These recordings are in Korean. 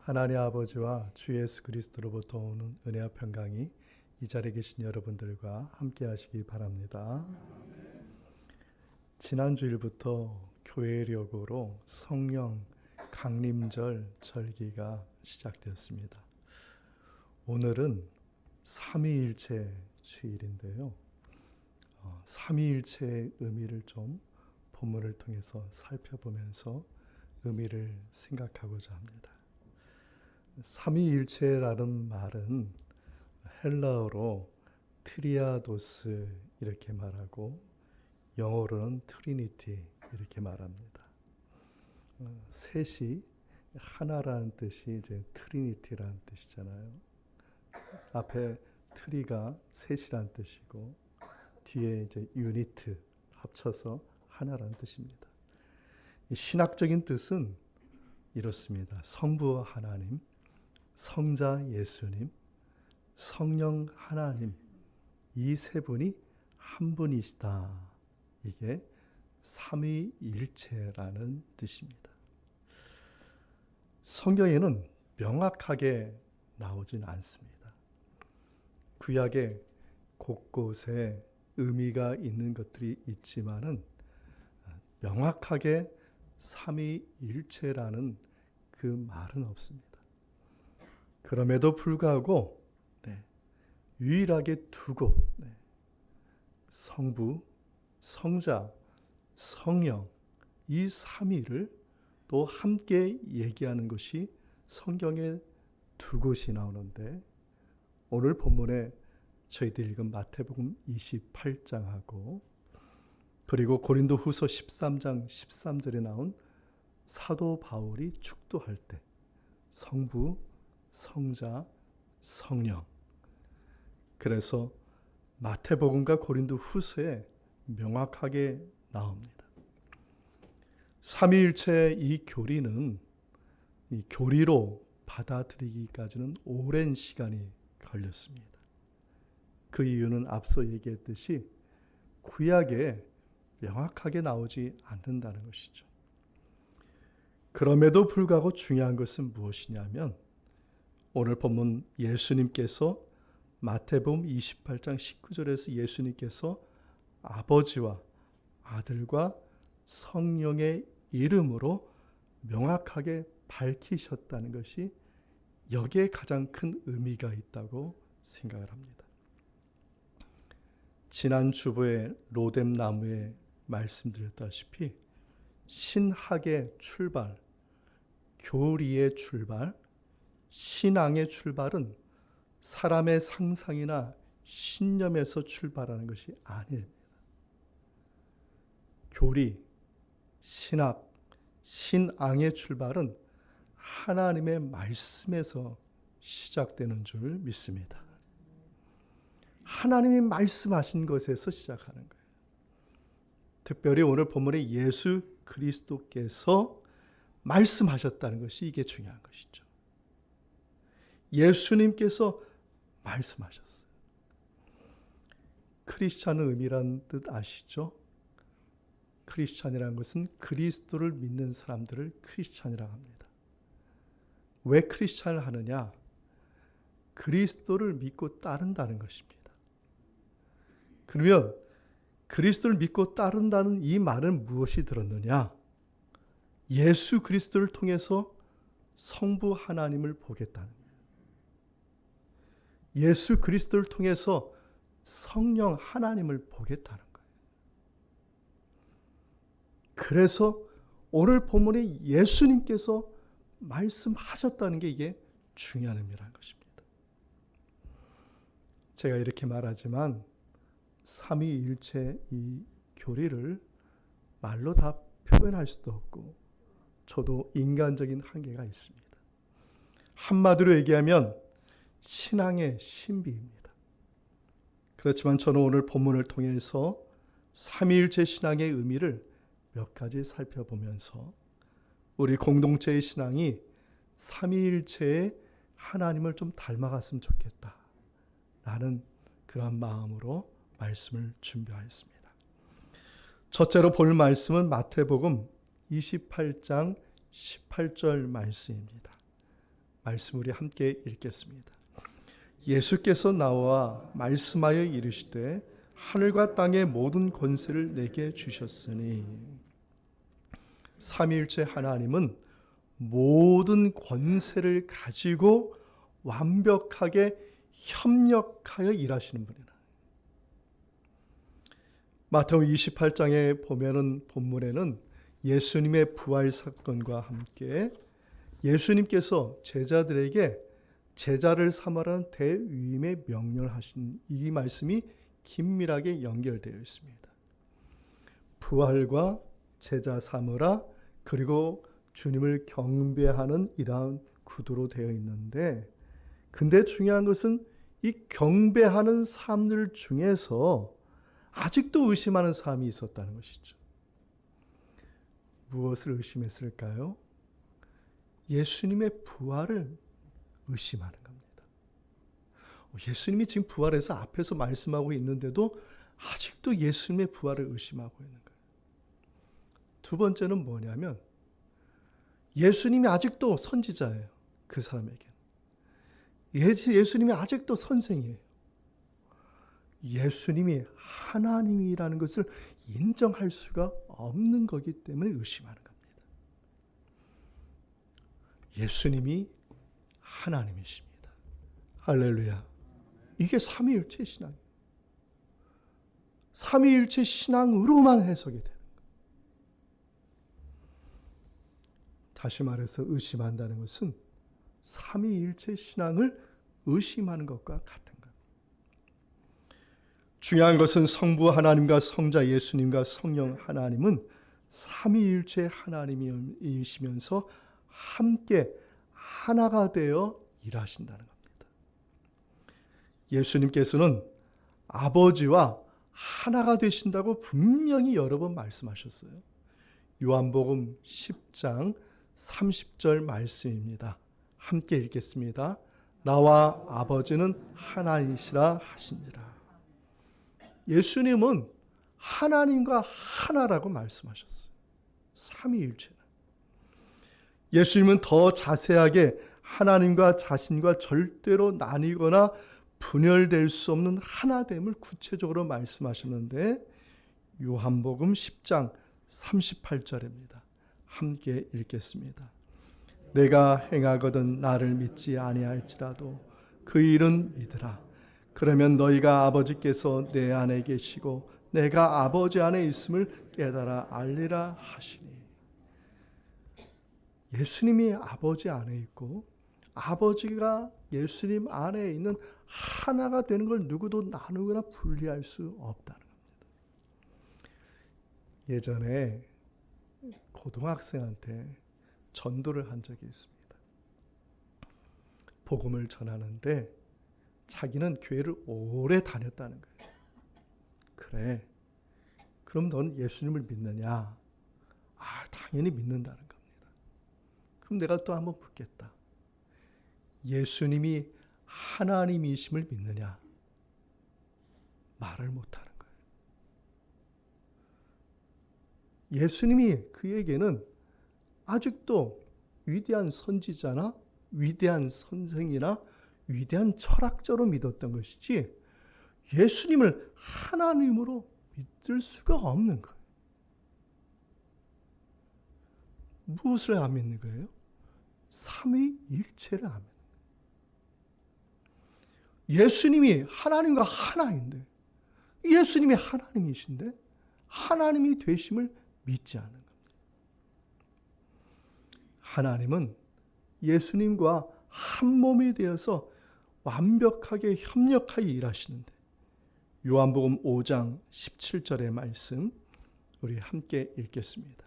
하나님 아버지와 주 예수 그리스도로부터 오는 은혜와 평강이 이 자리에 계신 여러분들과 함께 하시기 바랍니다. 지난 주일부터 교회력으로 성령 강림절 절기가 시작되었습니다. 오늘은 삼위일체 주일인데요. 삼위일체의 의미를 좀 본문을 통해서 살펴보면서 의미를 생각하고자 합니다. 삼위일체라는 말은 헬라어로 트리아도스 이렇게 말하고 영어로는 트리니티 이렇게 말합니다. 셋이 하나라는 뜻이 이제 트리니티라는 뜻이잖아요. 앞에 트리가 셋이라는 뜻이고 뒤에 이제 유니트 합쳐서 하나라는 뜻입니다. 이 신학적인 뜻은 이렇습니다. 성부 하나님, 성자 예수님, 성령 하나님, 이 세 분이 한 분이시다. 이게 삼위일체라는 뜻입니다. 성경에는 명확하게 나오진 않습니다. 구약에 곳곳에 의미가 있는 것들이 있지만은 명확하게 삼위일체라는 그 말은 없습니다. 그럼에도 불구하고 유일하게 두 곳, 성부, 성자, 성령 이 삼위를 또 함께 얘기하는 것이 성경에 두 곳이 나오는데 오늘 본문에 저희들이 읽은 마태복음 28장하고 그리고 고린도후서 13장 13절에 나온 사도 바울이 축도할 때 성부, 성자, 성령. 그래서 마태복음과 고린도후서에 명확하게 나옵니다. 삼위일체의 이 교리는 이 교리로 받아들이기까지는 오랜 시간이 걸렸습니다. 그 이유는 앞서 얘기했듯이 구약에 명확하게 나오지 않는다는 것이죠. 그럼에도 불구하고 중요한 것은 무엇이냐면 오늘 본문 예수님께서 마태복음 28장 19절에서 예수님께서 아버지와 아들과 성령의 이름으로 명확하게 밝히셨다는 것이 여기에 가장 큰 의미가 있다고 생각을 합니다. 지난 주보에 로뎀나무에 말씀드렸다시피 신학의 출발, 교리의 출발, 신앙의 출발은 사람의 상상이나 신념에서 출발하는 것이 아닙니다. 교리, 신학, 신앙의 출발은 하나님의 말씀에서 시작되는 줄 믿습니다. 하나님이 말씀하신 것에서 시작하는 거예요. 특별히 오늘 본문에 예수 그리스도께서 말씀하셨다는 것이 이게 중요한 것이죠. 예수님께서 말씀하셨어요. 크리스찬의 의미란 뜻 아시죠? 크리스찬이라는 것은 그리스도를 믿는 사람들을 크리스찬이라고 합니다. 왜 크리스찬을 하느냐? 그리스도를 믿고 따른다는 것입니다. 그러면 그리스도를 믿고 따른다는 이 말은 무엇이 들었느냐? 예수 그리스도를 통해서 성부 하나님을 보겠다는 거예요. 예수 그리스도를 통해서 성령 하나님을 보겠다는 거예요. 그래서 오늘 본문에 예수님께서 말씀하셨다는 게 이게 중요한 의미라는 것입니다. 제가 이렇게 말하지만 삼위일체 이 교리를 말로 다 표현할 수도 없고 저도 인간적인 한계가 있습니다. 한마디로 얘기하면 신앙의 신비입니다. 그렇지만 저는 오늘 본문을 통해서 삼위일체 신앙의 의미를 몇 가지 살펴보면서 우리 공동체의 신앙이 삼위일체의 하나님을 좀 닮아갔으면 좋겠다 라는 그런 마음으로 말씀을 준비하였습니다. 첫째로 볼 말씀은 마태복음 28장 18절 말씀입니다. 말씀 우리 함께 읽겠습니다. 예수께서 나와 말씀하여 이르시되 하늘과 땅의 모든 권세를 내게 주셨으니. 삼위일체 하나님은 모든 권세를 가지고 완벽하게 협력하여 일하시는 분이다. 마태복음 28장에 보면은 본문에는 예수님의 부활 사건과 함께 예수님께서 제자들에게 제자를 삼으라는 대위임의 명령을 하신 이 말씀이 긴밀하게 연결되어 있습니다. 부활과 제자 삼으라, 그리고 주님을 경배하는 이러한 구도로 되어 있는데, 근데 중요한 것은 이 경배하는 사람들 중에서 아직도 의심하는 사람이 있었다는 것이죠. 무엇을 의심했을까요? 예수님의 부활을 의심하는 겁니다. 예수님이 지금 부활해서 앞에서 말씀하고 있는데도 아직도 예수님의 부활을 의심하고 있는 거예요. 두 번째는 뭐냐면 예수님이 아직도 선지자예요. 그 사람에게. 예수님이 아직도 선생이에요. 예수님이 하나님이라는 것을 인정할 수가 없는 거기 때문에 의심하는 겁니다. 예수님이 하나님이십니다. 할렐루야. 이게 삼위일체 신앙이에요. 삼위일체 신앙으로만 해석이 되는 거예요. 다시 말해서 의심한다는 것은 삼위일체 신앙을 의심하는 것과 같은 거예요. 중요한 것은 성부 하나님과 성자 예수님과 성령 하나님은 삼위일체 하나님이시면서 함께 하나가 되어 일하신다는 겁니다. 예수님께서는 아버지와 하나가 되신다고 분명히 여러 번 말씀하셨어요. 요한복음 10장 30절 말씀입니다. 함께 읽겠습니다. 나와 아버지는 하나이시라 하시니라. 예수님은 하나님과 하나라고 말씀하셨어요. 삼위일체는. 예수님은 더 자세하게 하나님과 자신과 절대로 나뉘거나 분열될 수 없는 하나됨을 구체적으로 말씀하셨는데, 요한복음 10장 38절입니다. 함께 읽겠습니다. 내가 행하거든 나를 믿지 아니할지라도 그 일은 믿으라. 그러면 너희가 아버지께서 내 안에 계시고 내가 아버지 안에 있음을 깨달아 알리라 하시니. 예수님이 아버지 안에 있고 아버지가 예수님 안에 있는 하나가 되는 걸 누구도 나누거나 분리할 수 없다는 겁니다. 예전에 고등학생한테 전도를 한 적이 있습니다. 복음을 전하는데 자기는 교회를 오래 다녔다는 거예요. 그래, 그럼 넌 예수님을 믿느냐? 당연히 믿는다는 겁니다. 그럼 내가 또 한번 묻겠다. 예수님이 하나님이심을 믿느냐? 말을 못하는 거예요. 예수님이 그에게는 아직도 위대한 선지자나 위대한 선생이나 위대한 철학자로 믿었던 것이지 예수님을 하나님으로 믿을 수가 없는 거예요. 무엇을 안 믿는 거예요? 삼위일체를 안 믿는 거예요. 예수님이 하나님과 하나인데, 예수님이 하나님이신데 하나님이 되심을 믿지 않는 겁니다. 하나님은 예수님과 한 몸이 되어서 완벽하게 협력하여 일하시는데, 요한복음 5장 17절의 말씀 우리 함께 읽겠습니다.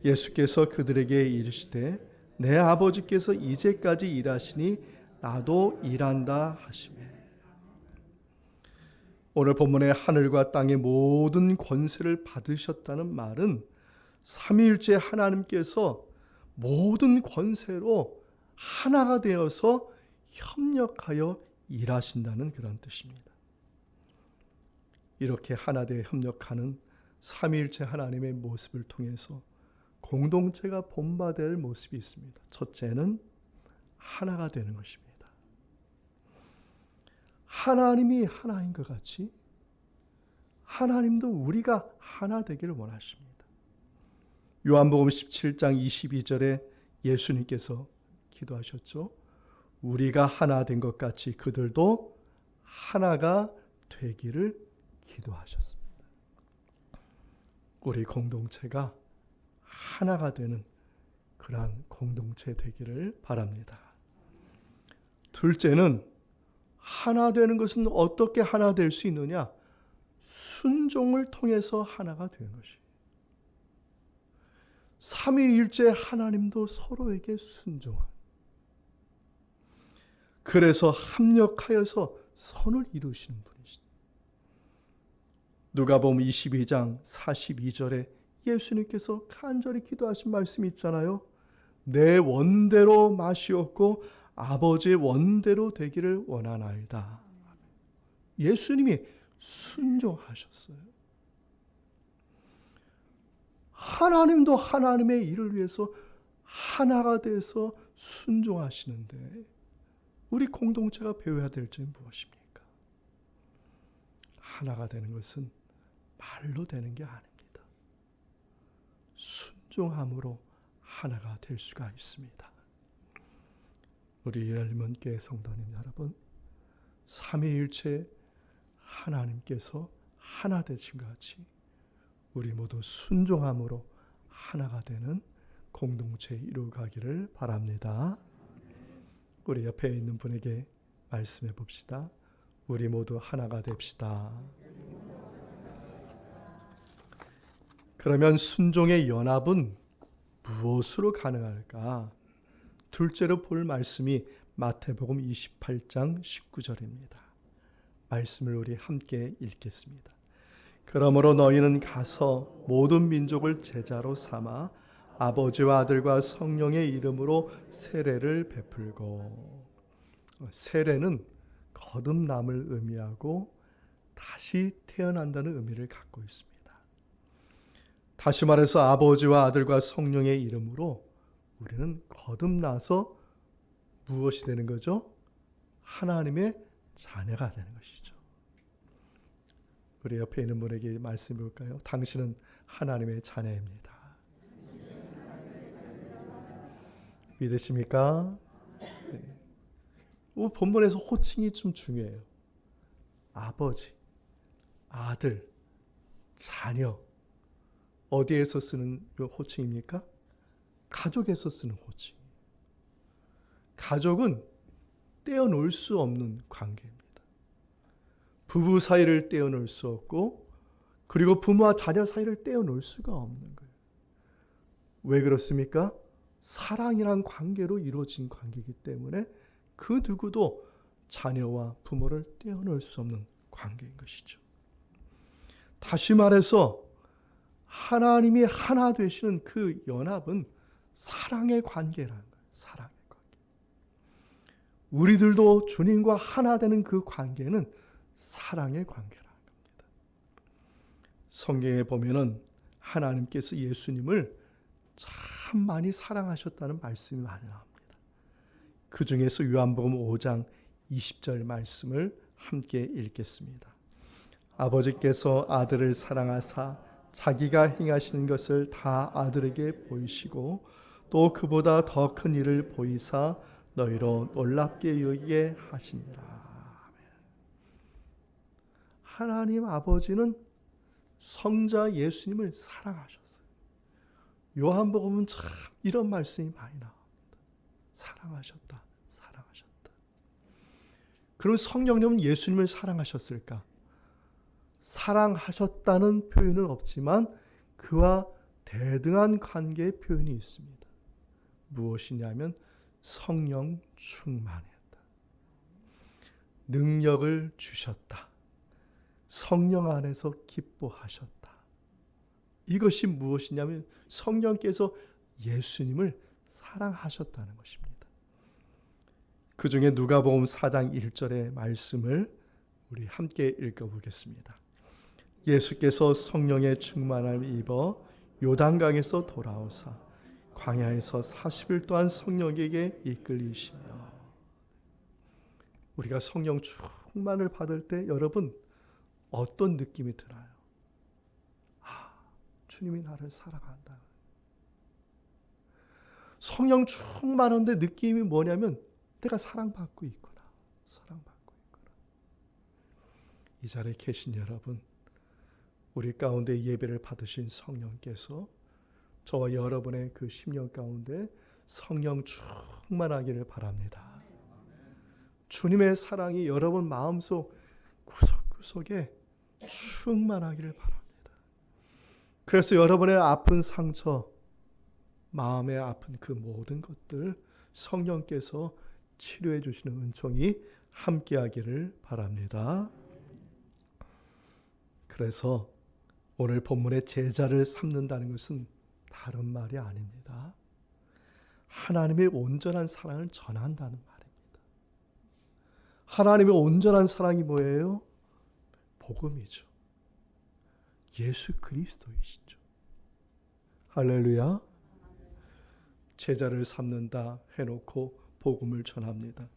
예수께서 그들에게 이르시되 내 아버지께서 이제까지 일하시니 나도 일한다 하시매. 오늘 본문의 하늘과 땅의 모든 권세를 받으셨다는 말은 삼위일체 하나님께서 모든 권세로 하나가 되어서 협력하여 일하신다는 그런 뜻입니다. 이렇게 하나 되어 협력하는 삼위일체 하나님의 모습을 통해서 공동체가 본받아야 할 모습이 있습니다. 첫째는 하나가 되는 것입니다. 하나님이 하나인 것 같이 하나님도 우리가 하나 되기를 원하십니다. 요한복음 17장 22절에 예수님께서 기도하셨죠. 우리가 하나 된 것 같이 그들도 하나가 되기를 기도하셨습니다. 우리 공동체가 하나가 되는 그러한 공동체 되기를 바랍니다. 둘째는 하나 되는 것은 어떻게 하나 될 수 있느냐? 순종을 통해서 하나가 되는 것이에요. 삼위일체 하나님도 서로에게 순종한, 그래서 합력하여서 선을 이루시는 분이십니다. 누가복음 22장 42절에 예수님께서 간절히 기도하신 말씀이 있잖아요. 내 원대로 마시옵고 아버지의 원대로 되기를 원하나이다. 예수님이 순종하셨어요. 하나님도 하나님의 일을 위해서 하나가 돼서 순종하시는데 우리 공동체가 배워야 될 점이 무엇입니까? 하나가 되는 것은 말로 되는 게 아닙니다. 순종함으로 하나가 될 수가 있습니다. 우리 열문교회 성도님 여러분, 삼위일체 하나님께서 하나 되신 것 같이 우리 모두 순종함으로 하나가 되는 공동체 이루어가기를 바랍니다. 우리 옆에 있는 분에게 말씀해 봅시다. 우리 모두 하나가 됩시다. 그러면 순종의 연합은 무엇으로 가능할까? 둘째로 볼 말씀이 마태복음 28장 19절입니다. 말씀을 우리 함께 읽겠습니다. 그러므로 너희는 가서 모든 민족을 제자로 삼아 아버지와 아들과 성령의 이름으로 세례를 베풀고, 세례는 거듭남을 의미하고 다시 태어난다는 의미를 갖고 있습니다. 다시 말해서 아버지와 아들과 성령의 이름으로 우리는 거듭나서 무엇이 되는 거죠? 하나님의 자녀가 되는 것이죠. 우리 옆에 있는 분에게 말씀해 볼까요? 당신은 하나님의 자녀입니다. 믿으십니까? 네. 본문에서 호칭이 좀 중요해요. 아버지, 아들, 자녀. 어디에서 쓰는 호칭입니까? 가족에서 쓰는 호칭. 가족은 떼어놓을 수 없는 관계입니다. 부부 사이를 떼어놓을 수 없고, 그리고 부모와 자녀 사이를 떼어놓을 수가 없는 거예요. 왜 그렇습니까? 사랑이란 관계로 이루어진 관계이기 때문에 그 누구도 자녀와 부모를 떼어놓을 수 없는 관계인 것이죠. 다시 말해서 하나님이 하나 되시는 그 연합은 사랑의 관계라는 거예요. 사랑의 관계. 우리들도 주님과 하나 되는 그 관계는 사랑의 관계라는 겁니다. 성경에 보면은 하나님께서 예수님을 참 많이 사랑하셨다는 말씀이 많이 나옵니다. 그 중에서 요한복음 5장 20절 말씀을 함께 읽겠습니다. 아버지께서 아들을 사랑하사 자기가 행하시는 것을 다 아들에게 보이시고 또 그보다 더 큰 일을 보이사 너희로 놀랍게 여기게 하시니라. 하나님 아버지는 성자 예수님을 사랑하셨어요. 요한복음은 참 이런 말씀이 많이 나옵니다. 사랑하셨다, 사랑하셨다. 그럼 성령님은 예수님을 사랑하셨을까? 사랑하셨다는 표현은 없지만 그와 대등한 관계의 표현이 있습니다. 무엇이냐면 성령 충만했다. 능력을 주셨다. 성령 안에서 기뻐하셨다. 이것이 무엇이냐면 성령께서 예수님을 사랑하셨다는 것입니다. 그 중에 누가복음 4장 1절의 말씀을 우리 함께 읽어보겠습니다. 예수께서 성령의 충만함을 입어 요단강에서 돌아오사 광야에서 40일 동안 성령에게 이끌리시며 우리가 성령 충만을 받을 때 여러분 어떤 느낌이 드나요? 주님이 나를 사랑한다. 성령 충만한데 느낌이 뭐냐면 내가 사랑받고 있구나. 사랑받고 있구나. 이 자리에 계신 여러분, 우리 가운데 예배를 받으신 성령께서 저와 여러분의 그 심령 가운데 성령 충만하기를 바랍니다. 주님의 사랑이 여러분 마음속 구석구석에 충만하기를 바랍니다. 그래서 여러분의 아픈 상처, 마음에 아픈 그 모든 것들 성령께서 치료해 주시는 은총이 함께하기를 바랍니다. 그래서 오늘 본문의 제자를 삼는다는 것은 다른 말이 아닙니다. 하나님의 온전한 사랑을 전한다는 말입니다. 하나님의 온전한 사랑이 뭐예요? 복음이죠. 예수 그리스도이시죠. 할렐루야. 제자를 삼는다 해놓고 복음을 전합니다.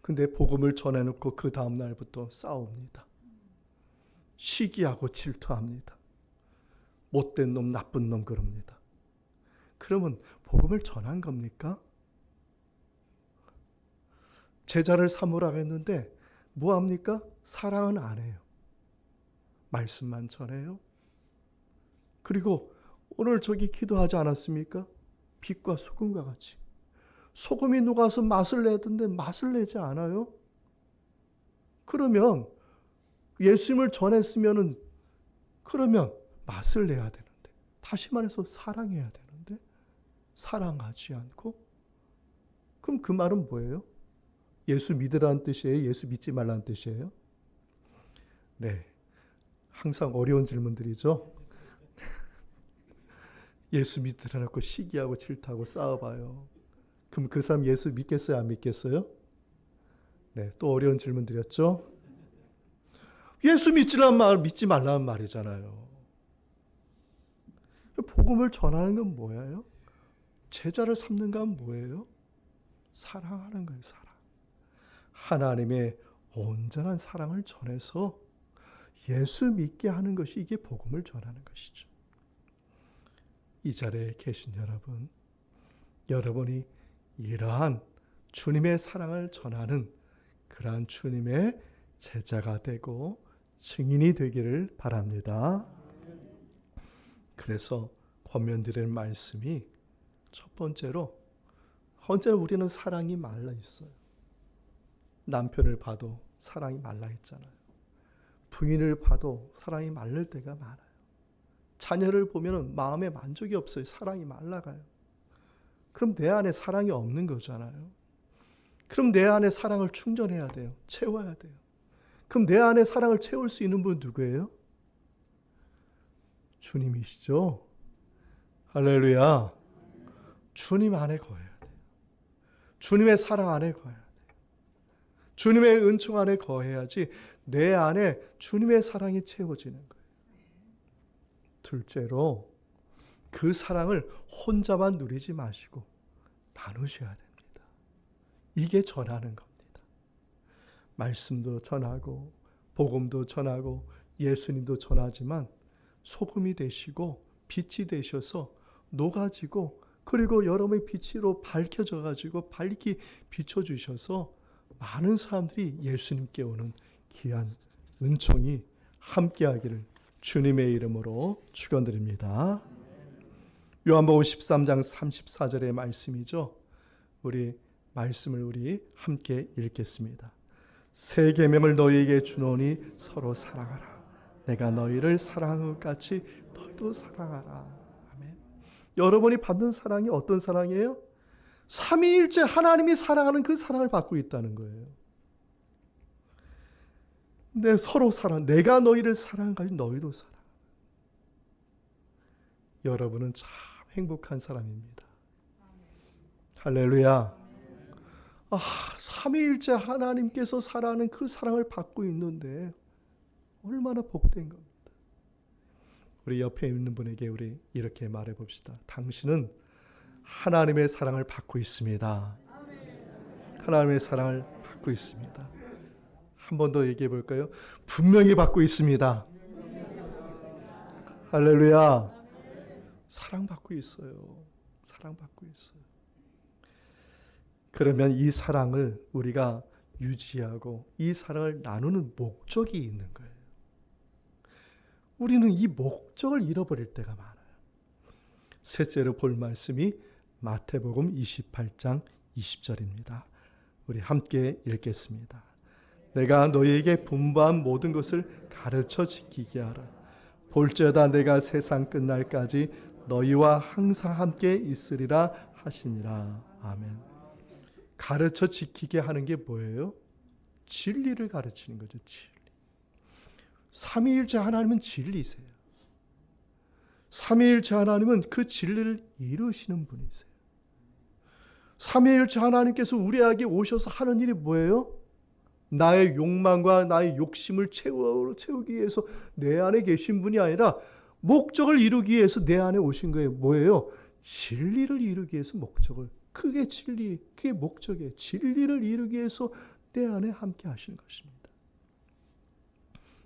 근데 복음을 전해놓고 그 다음 날부터 싸웁니다. 시기하고 질투합니다. 못된 놈, 나쁜 놈 그럽니다. 그러면 복음을 전한 겁니까? 제자를 삼으라고 했는데 뭐 합니까? 사랑은 안 해요. 말씀만 전해요. 그리고 오늘 저기 기도하지 않았습니까? 빛과 소금과 같이. 소금이 녹아서 맛을 내던데 맛을 내지 않아요? 그러면 예수님을 전했으면은 그러면 맛을 내야 되는데, 다시 말해서 사랑해야 되는데 사랑하지 않고, 그럼 그 말은 뭐예요? 예수 믿으라는 뜻이에요? 예수 믿지 말라는 뜻이에요? 네, 항상 어려운 질문들이죠. 예수 믿으라고 시기하고 질투하고 싸워봐요. 그럼 그 사람 예수 믿겠어요? 안 믿겠어요? 네, 또 어려운 질문 드렸죠. 예수 믿지 말라는 말이잖아요. 복음을 전하는 건 뭐예요? 제자를 삼는 건 뭐예요? 사랑하는 거예요. 사랑. 하나님의 온전한 사랑을 전해서 예수 믿게 하는 것이, 이게 복음을 전하는 것이죠. 이 자리에 계신 여러분, 여러분이 이러한 주님의 사랑을 전하는 그러한 주님의 제자가 되고 증인이 되기를 바랍니다. 그래서 권면드릴 말씀이 첫 번째로 우리는 사랑이 말라 있어요. 남편을 봐도 사랑이 말라 있잖아요. 부인을 봐도 사랑이 마를 때가 많아요. 자녀를 보면 마음에 만족이 없어요. 사랑이 말라가요. 그럼 내 안에 사랑이 없는 거잖아요. 그럼 내 안에 사랑을 충전해야 돼요. 채워야 돼요. 그럼 내 안에 사랑을 채울 수 있는 분 누구예요? 주님이시죠. 할렐루야. 주님 안에 거해야 돼요. 주님의 사랑 안에 거해야 돼요. 주님의 은총 안에 거해야지 내 안에 주님의 사랑이 채워지는 거예요. 둘째로 그 사랑을 혼자만 누리지 마시고 나누셔야 됩니다. 이게 전하는 겁니다. 말씀도 전하고 복음도 전하고 예수님도 전하지만 소금이 되시고 빛이 되셔서 녹아지고, 그리고 여러분의 빛으로 밝혀져 가지고 밝히 비춰주셔서 많은 사람들이 예수님께 오는 귀한 은총이 함께하기를 주님의 이름으로 축원드립니다. 요한복음 13장 34절의 말씀이죠. 우리 말씀을 우리 함께 읽겠습니다. 새 계명을 너희에게 주노니 서로 사랑하라. 내가 너희를 사랑한 것 같이 너희도 사랑하라. 아멘. 여러분이 받는 사랑이 어떤 사랑이에요? 삼위일체 하나님이 사랑하는 그 사랑을 받고 있다는 거예요. 근데 서로 사랑, 내가 너희를 사랑한 것같이 너희도 사랑. 여러분은 참 행복한 사람입니다. 할렐루야. 삼위일체 하나님께서 사랑하는 그 사랑을 받고 있는데 얼마나 복된 겁니다. 우리 옆에 있는 분에게 우리 이렇게 말해 봅시다. 당신은 하나님의 사랑을 받고 있습니다. 하나님의 사랑을 받고 받고 있습니다. 한 번 더 얘기해 볼까요? 분명히 받고 있습니다. 할렐루야. 사랑받고 있어요. 사랑받고 있어요. 그러면 이 사랑을 우리가 유지하고 이 사랑을 나누는 목적이 있는 거예요. 우리는 이 목적을 잃어버릴 때가 많아요. 셋째로 볼 말씀이 마태복음 28장 20절입니다. 우리 함께 읽겠습니다. 내가 너희에게 분부한 모든 것을 가르쳐 지키게 하라. 볼지어다 내가 세상 끝날까지 너희와 항상 함께 있으리라 하시니라. 아멘. 가르쳐 지키게 하는 게 뭐예요? 진리를 가르치는 거죠. 진리. 삼위일체 하나님은 진리세요. 삼위일체 하나님은 그 진리를 이루시는 분이세요. 삼위일체 하나님께서 우리에게 오셔서 하는 일이 뭐예요? 나의 욕망과 나의 욕심을 채우기 위해서 내 안에 계신 분이 아니라 목적을 이루기 위해서 내 안에 오신 거예요. 뭐예요? 진리를 이루기 위해서 목적을. 그게 진리, 그게 목적이에요. 진리를 이루기 위해서 내 안에 함께 하시는 것입니다.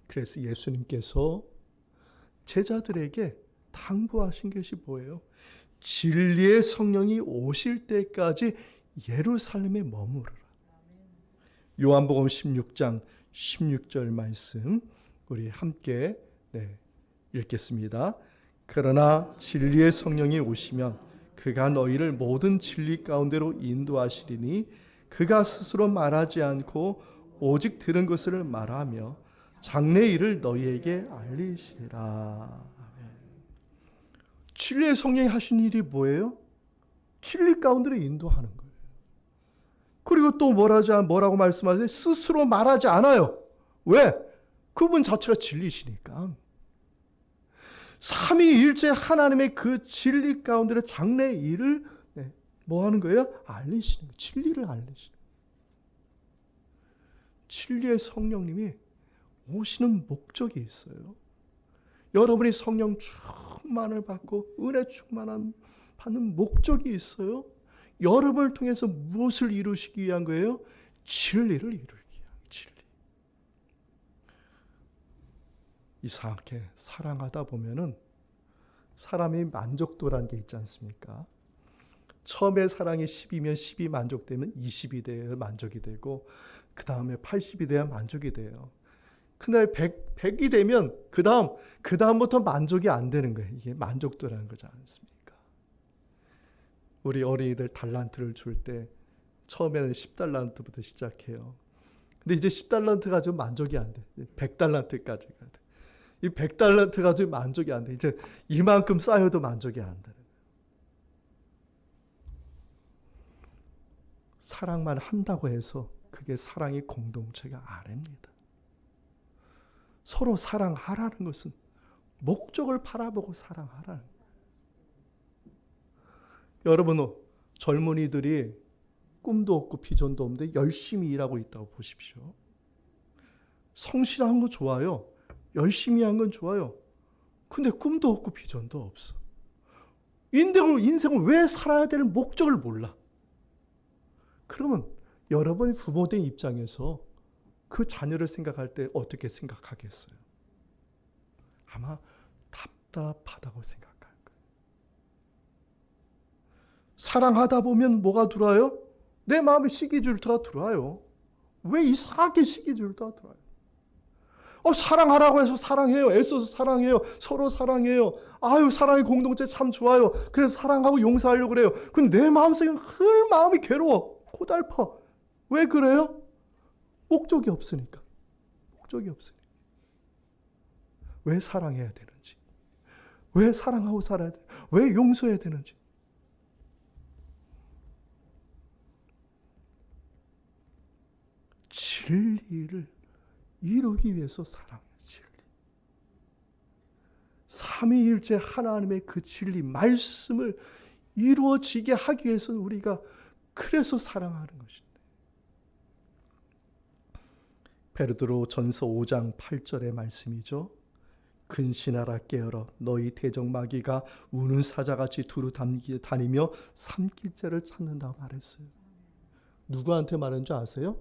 그래서 예수님께서 제자들에게 당부하신 것이 뭐예요? 진리의 성령이 오실 때까지 예루살렘에 머무르라. 요한복음 16장 16절 말씀 우리 함께 읽겠습니다. 그러나 진리의 성령이 오시면 그가 너희를 모든 진리 가운데로 인도하시리니 그가 스스로 말하지 않고 오직 들은 것을 말하며 장래 일을 너희에게 알리시리라. 진리의 성령이 하신 일이 뭐예요? 진리 가운데로 인도하는 거예요. 그리고 또 뭐라고 말씀하세요? 스스로 말하지 않아요. 왜? 그분 자체가 진리시니까. 삼위일체 하나님의 그 진리 가운데로 장래 일을 뭐 하는 거예요? 알리시는 거예요. 진리를 알리시는 거예요. 진리의 성령님이 오시는 목적이 있어요. 여러분이 성령 충만을 받고 은혜 충만함 받는 목적이 있어요. 여러분을 통해서 무엇을 이루시기 위한 거예요? 진리를 이루기 위한 진리. 이상하게 사랑하다 보면은 사람의 만족도라는 게 있지 않습니까? 처음에 사랑이 10이면 10이 만족되면 20이 돼야 만족이 되고 그 다음에 80이 돼야 만족이 돼요. 근데 100이 되면 그 다음부터 만족이 안 되는 거예요. 이게 만족도라는 거지 않습니까? 우리 어린이들 달란트를 줄 때 처음에는 10달란트부터 시작해요. 근데 이제 10달란트 가지고 만족이 안 돼. 100달란트까지 가야 돼. 이 100달란트 가지고 만족이 안 돼. 이제 이만큼 쌓여도 만족이 안 되는 거예요. 사랑만 한다고 해서 그게 사랑의 공동체가 아닙니다. 서로 사랑하라는 것은 목적을 바라보고 사랑하라는 거예요. 여러분, 젊은이들이 꿈도 없고 비전도 없는데 열심히 일하고 있다고 보십시오. 성실한 거 좋아요. 열심히 한 건 좋아요. 근데 꿈도 없고 비전도 없어. 인생을 왜 살아야 되는 목적을 몰라. 그러면 여러분이 부모된 입장에서 그 자녀를 생각할 때 어떻게 생각하겠어요? 아마 답답하다고 생각할 거예요. 사랑하다 보면 뭐가 들어와요? 내 마음에 시기질투가 들어와요. 왜 이상하게 시기질투가 들어와요? 사랑하라고 해서 사랑해요. 애써서 사랑해요. 서로 사랑해요. 아유, 사랑의 공동체 참 좋아요. 그래서 사랑하고 용서하려고 그래요. 근데 내 마음속에 늘 마음이 괴로워. 고달파. 왜 그래요? 목적이 없으니까. 목적이 없으니까. 왜 사랑해야 되는지. 왜 사랑하고 살아야 돼? 왜 용서해야 되는지. 진리를 이루기 위해서 사랑해요. 진리. 삼위일체 하나님의 그 진리 말씀을 이루어지게 하기 위해서는 우리가 그래서 사랑하는 것인데. 베드로 전서 5장 8절의 말씀이죠. 근신하라 깨어라 너희 대적 마귀가 우는 사자같이 두루 다니며 삼킬째를 찾는다고 말했어요. 누구한테 말한 줄 아세요?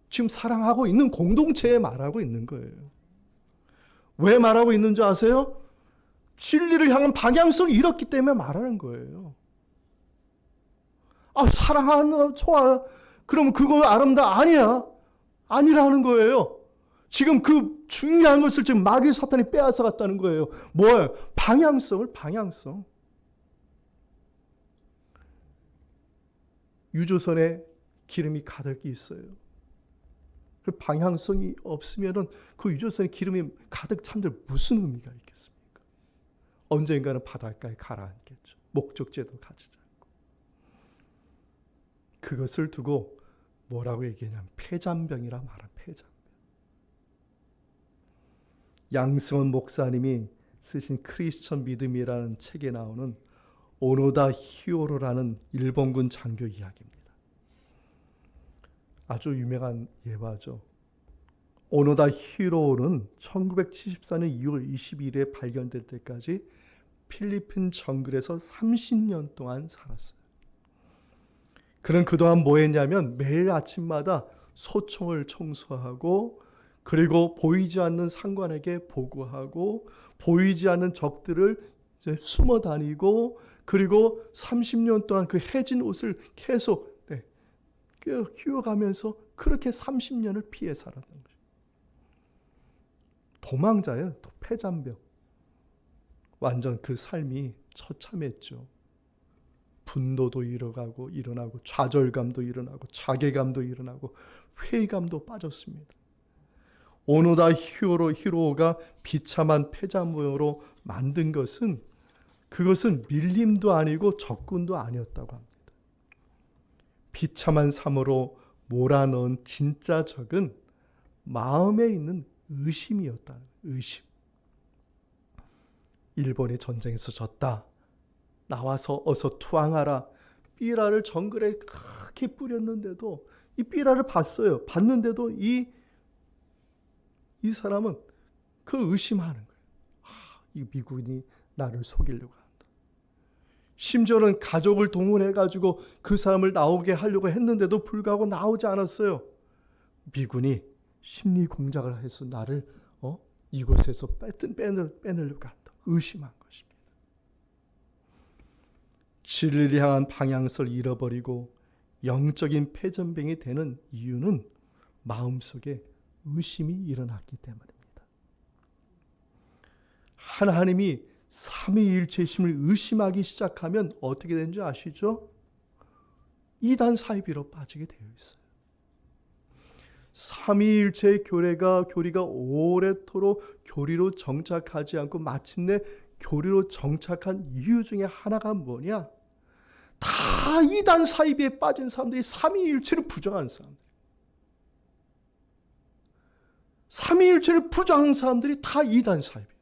지금 사랑하고 있는 공동체에 말하고 있는 거예요. 왜 말하고 있는 줄 아세요? 진리를 향한 방향성을 잃었기 때문에 말하는 거예요. 사랑하는 좋아. 그럼 그거 아름다? 아니야. 아니라는 거예요. 지금 그 중요한 것을 지금 마귀 사탄이 빼앗아 갔다는 거예요. 뭐예요? 방향성. 유조선에 기름이 가득히 있어요. 그 방향성이 없으면은 그 유조선에 기름이 가득 찬들 무슨 의미가 있겠습니까? 언젠가는 바닷가에 가라앉겠죠. 목적지에도 가지 않고. 그것을 두고 뭐라고 얘기하냐면 폐잔병이라 말한 폐잔병. 양승원 목사님이 쓰신 크리스천 믿음이라는 책에 나오는 오노다 히오로라는 일본군 장교 이야기입니다. 아주 유명한 예화죠. 오노다 히로는 1974년 2월 22일에 발견될 때까지 필리핀 정글에서 30년 동안 살았어요. 그는 그동안 뭐 했냐면 매일 아침마다 소총을 청소하고 그리고 보이지 않는 상관에게 보고하고 보이지 않는 적들을 이제 숨어 다니고 그리고 30년 동안 그 해진 옷을 계속 키워가면서 그렇게 30년을 피해 살았던 거죠. 도망자예요. 또 폐잔병. 완전 그 삶이 처참했죠. 분노도 일어나고 좌절감도 일어나고 자괴감도 일어나고 회의감도 빠졌습니다. 오노다 히로가 비참한 폐잔병으로 만든 것은 그것은 밀림도 아니고 적군도 아니었다고 합니다. 비참한 삶으로 몰아넣은 진짜 적은 마음에 있는 의심이었다. 의심. 일본이 전쟁에서 졌다. 나와서 어서 투항하라. 삐라를 정글에 크게 뿌렸는데도 이 삐라를 봤어요. 봤는데도 이 사람은 그 의심하는 거예요. 이 미군이 나를 속이려고 한다. 심지어는 가족을 동원해가지고 그 사람을 나오게 하려고 했는데도 불구하고 나오지 않았어요. 미군이 심리 공작을 해서 나를 이곳에서 빼내려고 한다. 의심한 것입니다. 진리를 향한 방향성을 잃어버리고 영적인 폐전병이 되는 이유는 마음속에 의심이 일어났기 때문입니다. 하나님이 삼위일체심을 의심하기 시작하면 어떻게 되는지 아시죠? 이단 사이비로 빠지게 되어 있어요. 삼위일체의 교리가 오래도록 교리로 정착하지 않고 마침내 교리로 정착한 이유 중에 하나가 뭐냐? 다 이단 사이비에 빠진 사람들이 삼위일체를 부정하는 사람들. 삼위일체를 부정하는 사람들이 다 이단 사이비.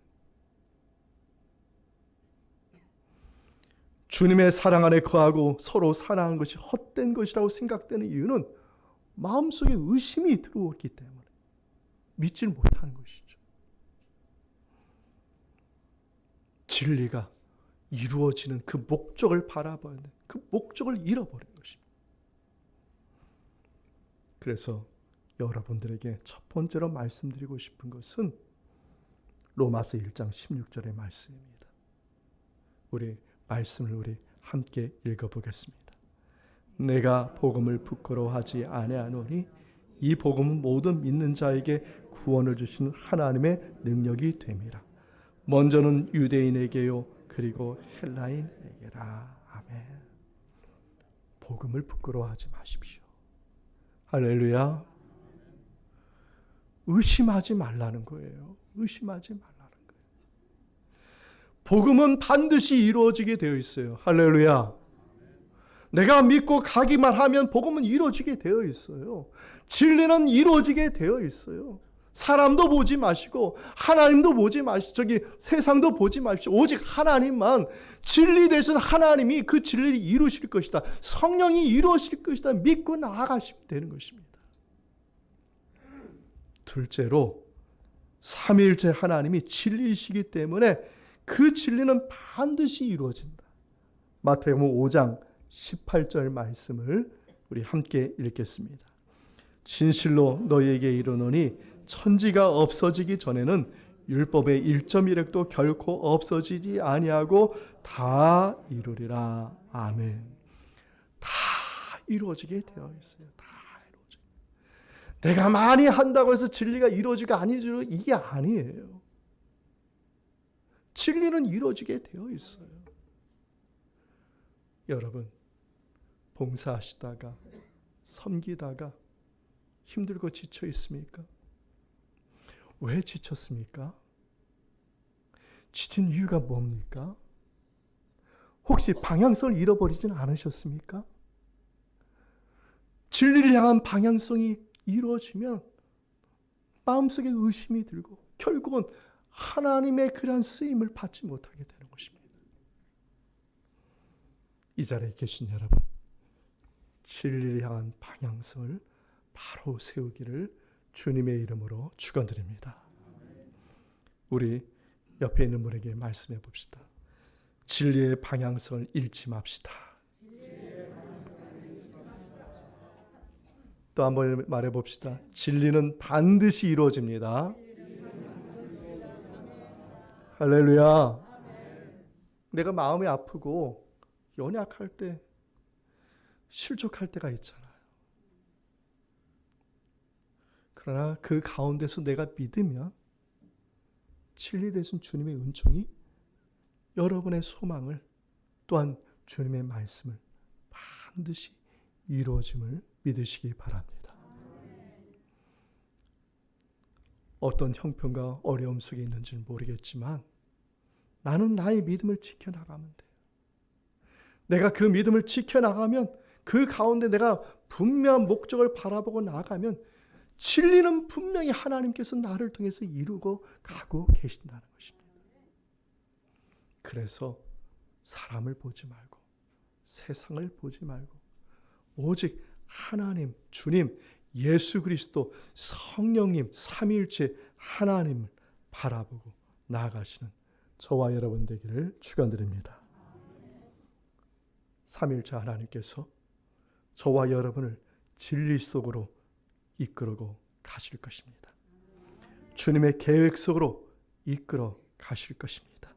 주님의 사랑 안에 거하고 서로 사랑하는 것이 헛된 것이라고 생각되는 이유는 마음속에 의심이 들어오기 때문에 믿지를 못하는 것이죠. 진리가 이루어지는 그 목적을 바라봐야 돼. 그 목적을 잃어버린 것입니다. 그래서 여러분들에게 첫 번째로 말씀드리고 싶은 것은 로마서 1장 16절의 말씀입니다. 우리 말씀을 함께 읽어보겠습니다. 내가 복음을 부끄러워하지 아니하노니 이 복음은 모든 믿는 자에게 구원을 주시는 하나님의 능력이 됨이라. 먼저는 유대인에게요 그리고 헬라인에게라. 아멘. 복음을 부끄러워하지 마십시오. 할렐루야. 의심하지 말라는 거예요. 의심하지 말라는 거예요. 복음은 반드시 이루어지게 되어 있어요. 할렐루야. 내가 믿고 가기만 하면 복음은 이루어지게 되어 있어요. 진리는 이루어지게 되어 있어요. 사람도 보지 마시고 하나님도 보지 마시고 세상도 보지 마십시오. 오직 하나님만, 진리 되신 하나님이 그 진리를 이루실 것이다. 성령이 이루실 것이다. 믿고 나아가시면 되는 것입니다. 둘째로 삼위일체 하나님이 진리이시기 때문에 그 진리는 반드시 이루어진다. 마태복음 5장 18절 말씀을 우리 함께 읽겠습니다. 진실로 너희에게 이르노니 천지가 없어지기 전에는 율법의 1.1획도 결코 없어지지 아니하고 다 이루리라. 아멘. 다 이루어지게 되어 있어요. 다 이루어져. 내가 많이 한다고 해서 진리가 이루어지고 안 이루어지고 이게 아니에요. 진리는 이루어지게 되어 있어요. 여러분, 봉사하시다가 섬기다가 힘들고 지쳐 있습니까? 왜 지쳤습니까? 지친 이유가 뭡니까? 혹시 방향성을 잃어버리진 않으셨습니까? 진리를 향한 방향성이 이루어지면 마음속에 의심이 들고 결국은 하나님의 그러한 쓰임을 받지 못하게 되는 것입니다. 이 자리에 계신 여러분, 진리를 향한 방향성을 바로 세우기를 주님의 이름으로 축원드립니다. 우리 옆에 있는 분에게 말씀해 봅시다. 진리의 방향성을 잃지 맙시다. 또 한번 말해 봅시다. 진리는 반드시 이루어집니다. 할렐루야. 내가 마음이 아프고 연약할 때, 실족할 때가 있잖아요. 그러나 그 가운데서 내가 믿으면 진리 되신 주님의 은총이 여러분의 소망을, 또한 주님의 말씀을 반드시 이루어짐을 믿으시기 바랍니다. 어떤 형편과 어려움 속에 있는지는 모르겠지만 나는 나의 믿음을 지켜나가면 돼요. 내가 그 믿음을 지켜나가면 그 가운데 내가 분명한 목적을 바라보고 나가면 진리는 분명히 하나님께서 나를 통해서 이루고 가고 계신다는 것입니다. 그래서 사람을 보지 말고 세상을 보지 말고 오직 하나님, 주님, 예수 그리스도, 성령님, 삼위일체 하나님을 바라보고 나아가시는 저와 여러분 되기를 축원드립니다. 삼위일체 하나님께서 저와 여러분을 진리 속으로 이끌고 가실 것입니다. 주님의 계획 속으로 이끌어 가실 것입니다.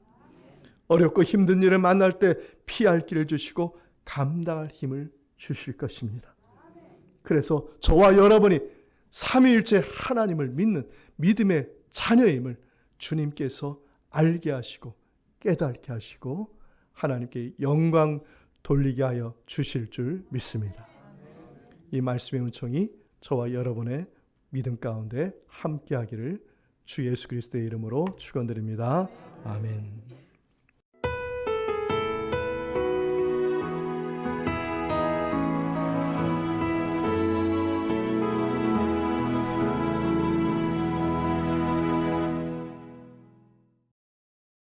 어렵고 힘든 일을 만날 때 피할 길을 주시고 감당할 힘을 주실 것입니다. 그래서 저와 여러분이 삼위일체 하나님을 믿는 믿음의 자녀임을 주님께서 알게 하시고 깨닫게 하시고 하나님께 영광 돌리게 하여 주실 줄 믿습니다. 이 말씀의 은총이 저와 여러분의 믿음 가운데 함께하기를 주 예수 그리스도의 이름으로 축원드립니다. 아멘.